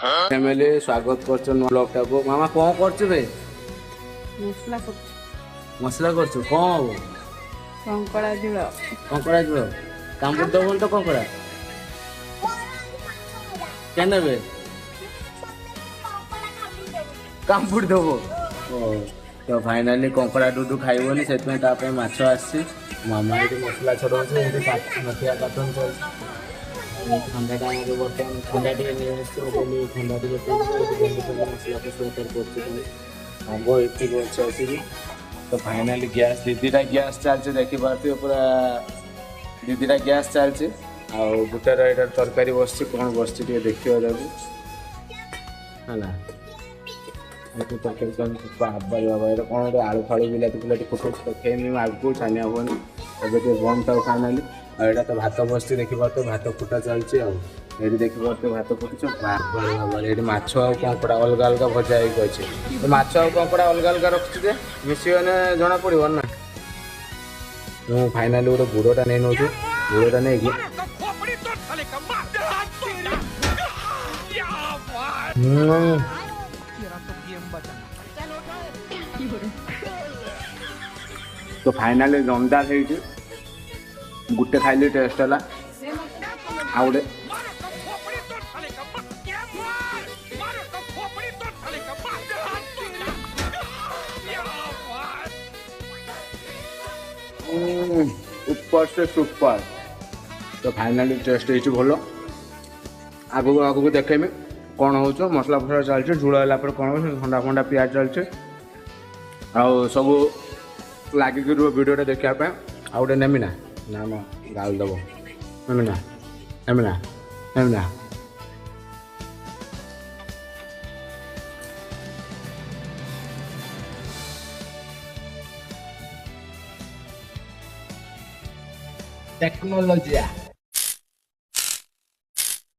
Family स्वागत करछन blog टाको। मामा कौन करछु बे? मसला मसला करछु कौन हो? कंकड़ा झोल कंकड़ा जुड़ कामपुर दबन तो कंकड़ा केने बे कामपुर दबो ओ तो फाइनली कंकड़ा डुडू खाइबोनी सेतमे ता पे माछ आसी मामा एटी मसला छडो छै एटी मथिया काटन चल ठंडा टाइम रे बर्तन ठंडा टिके नि आसतो बोली ठंडा टिके तो मसला को स्वेटर करछु हमको एटी गोछ आसी तो फाइनली गैस दीदीटा गैस चलছে देखि पारती पूरा दीदीटा गैस चलছে आ गुटार एटा तरकारी बसछि कोन बसछि टिके देखियो जाबु हला एटी तरकारी कोन बाबा बाबा एटा कोन रे आलू फालू बिलाती बिलाती फोटो देखेनी आगु छानिया होनी एबे ते बम ताऊ फाइनली एटा तो भात बसछि देखि पारतो भात फुटा चलछि आ एटी देखि पारतो भात फुटछ बाबा बाबा एटी माछ आ कंकड़ा अलग अलग भजा हे कछि तो माछ आ कंकड़ा अलग अलग रखछि जे मिसियोने जणा पड़िबो ना तो फाइनली गोटे गुड़ोटा नहीं नौ गुड़ोटा नहीं कि तो फाइनली दमदार है गुटे खाइली टेस्ट है आ गोटे ऊपर से सुपर तो फाइनली टेस्ट है भल आगू आगू देखेमी कौन हो मसला फसला चलছে झूल है कौन हो ठंडा फंडा पियाज चलছে आउ सब लगिक भिडियो देखापी आ गए नेमी ना ना ना गाल दब नेमी ना नेमी ना नेमी ना टेक्नोलॉजी